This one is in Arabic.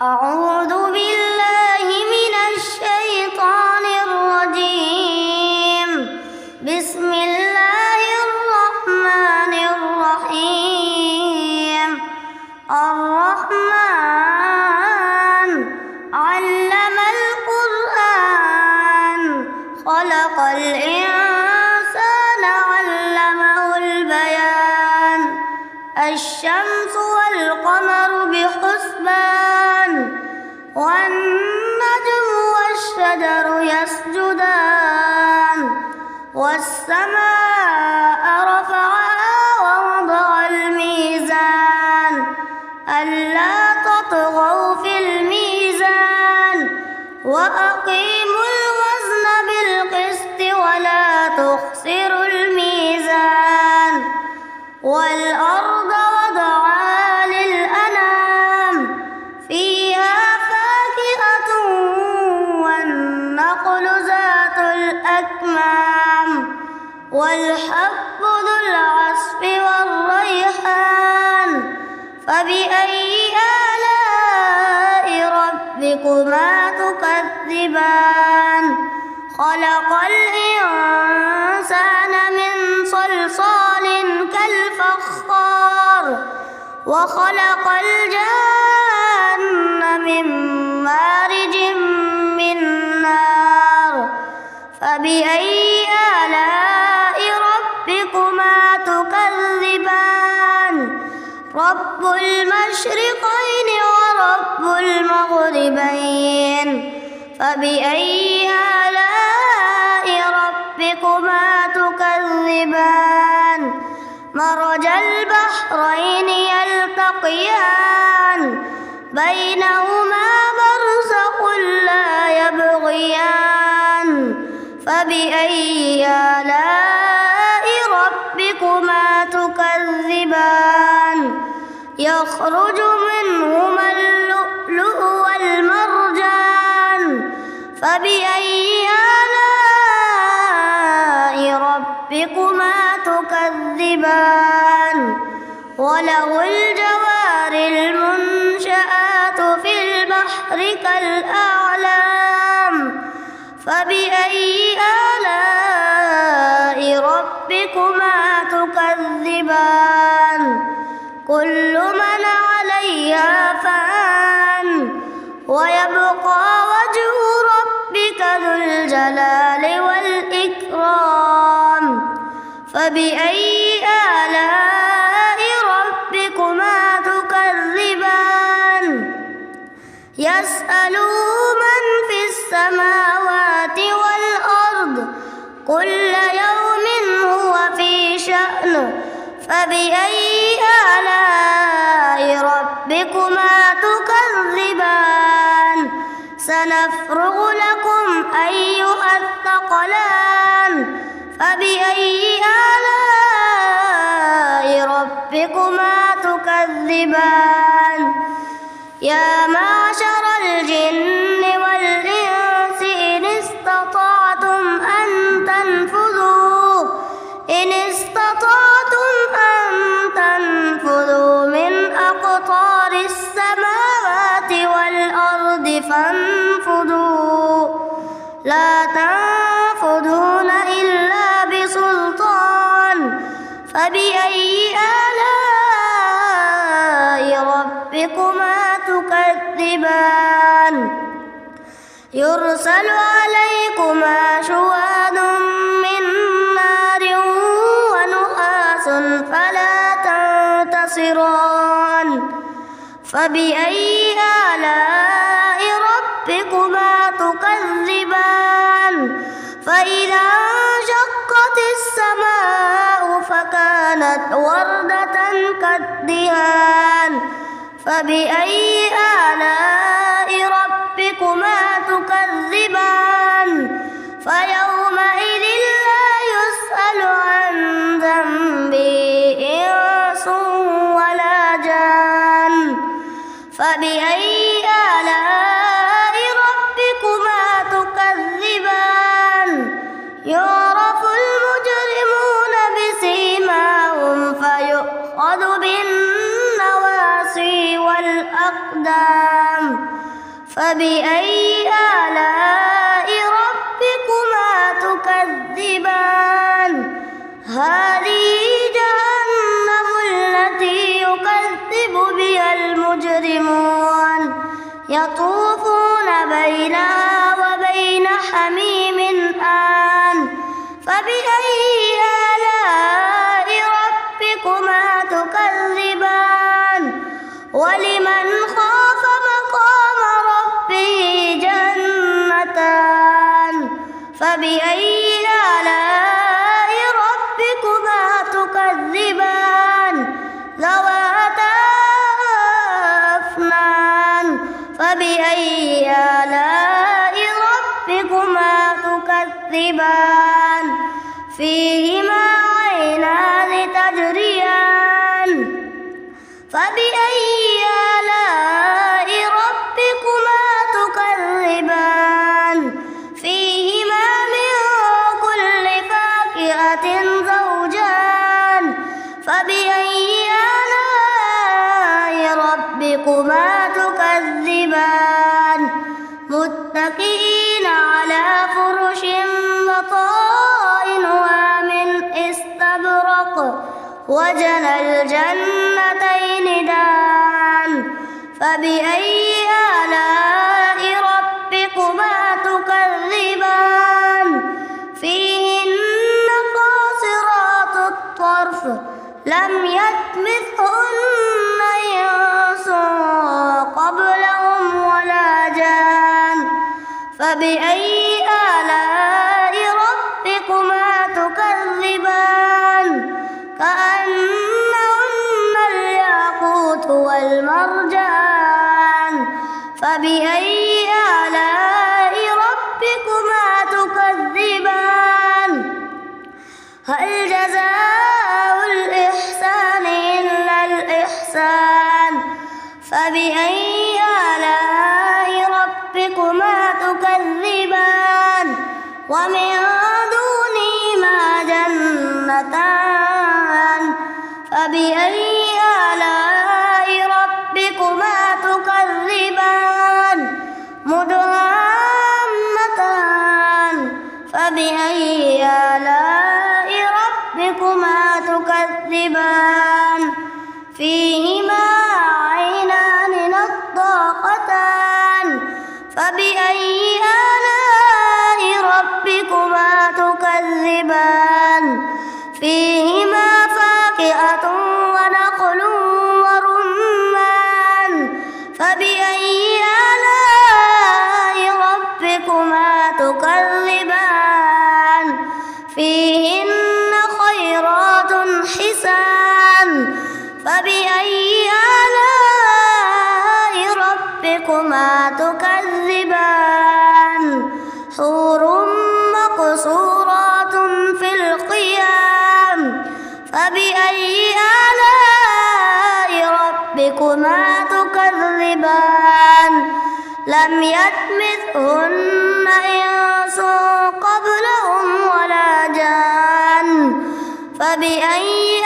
أعوذ بالله من الشيطان الرجيم. بسم الله الرحمن الرحيم. الرحمن علم القرآن خلق الإنسان علمه البيان. الشمس والقمر بحسبان والنجم والشجر يسجدان والسماء رفعها ووضع الميزان ألا تطغوا في الميزان وأقيموا الوزن بالقسط ولا تخسروا الميزان. والأرض وضعها للأنام فيها فاكهة والنخل ذات الأكمام والحب ذو العصف والريحان. فبأي آلاء ربكما تكذبان؟ خلق الإنسان من صلصال كالفخار وخلق الجن من مارج من نار. فبأي آلاء ربكما تكذبان؟ رب المشرقين ورب المغربين. فبأي آلاء ربكما تكذبان؟ مرج البحرين يلتقيان بينهما برزخ لا يبغيان. فبأي آلاء ربكما تكذبان؟ يخرج منهما اللؤلؤ والمرجان. فبأي آلاء ربكما تكذبان؟ وله الجوار المنشآت في البحر كالأعلام. فبأي آلاء ربكما تكذبان؟ كل من عليها فان ويبقى وجه ربك ذو الجلال والإكرام. فبأي آلاء ربكما تكذبان؟ يسأله من في السماوات والأرض كل يوم هو في شأن. فبأي آلاء ربكما تكذبان؟ سنفرغ لكم أيها الثقلان. فبأي آلاء ربكما تكذبان؟ يا معشر الجن والإنس إن استطعتم أن تنفذوا من أقطار السماوات والأرض فانفذوا لا تنفذون إلا بسلطان. فبأي آلاء ربكما تكذبان؟ يرسل عليكما شواظ من نار ونحاس فلا تنتصران. فبأي آلاء ربكما تكذبان؟ فإذا انشقت السماء فكانت وردة كالدهان. فبأي آلاء ربكما تكذبان؟ فيومئذ لا يسأل عن ذنبه إنس ولا جان. فبأي آلاء ربكما تكذبان؟ يعرف المجرمون بسيماهم فيؤخذ بالنواصي والأقدام الأقدام فبأي آلاء ربكما تكذبان هذه جهنم التي يكذب بها المجرمون يطوفون بينها وبين حميم آن فبأي آلاء ربكما تكذبان ولمن خاف مقام ربه جنتان فبأي آلاء ربكما تكذبان ذواتا أفنان فبأي آلاء ربكما تكذبان فيهما عينان تجريان فبأي آلاء ربكما تكذبان فيهما من كل فاكهة زوجان فبأي آلاء ربكما تكذبان متكئين على فرش بطائنها من استبرق وجنى الجنتين دان فبأي آلاء ربكما تكذبان فيهن قاصرات الطرف لم يطمثهن إنس قبلهم ولا جان فبأي آلاء ربكما تكذبان كأنهن الياقوت والمرجان فبأي آلاء ربكما تكذبان هل جزاء الإحسان إلا الإحسان فبأي آلاء ربكما تكذبان ومن دونهما جنتان فبأي آلاء ربكما تكذبان مدهامتان فبأي آلاء ربكما تكذبان فيهما عينان نضاختان فبأي آلاء ربكما تكذبان فيهما فاكهة ونخل ورمان فبأي آلاء ربكما تكذبان فيهن خيرات حسان فبأي آلاء ربكما تكذبان حور مقصورات في الخيام فبأي آلاء ربكما تكذبان لم يطمثهن إنس قبلهم ولا جان فبأي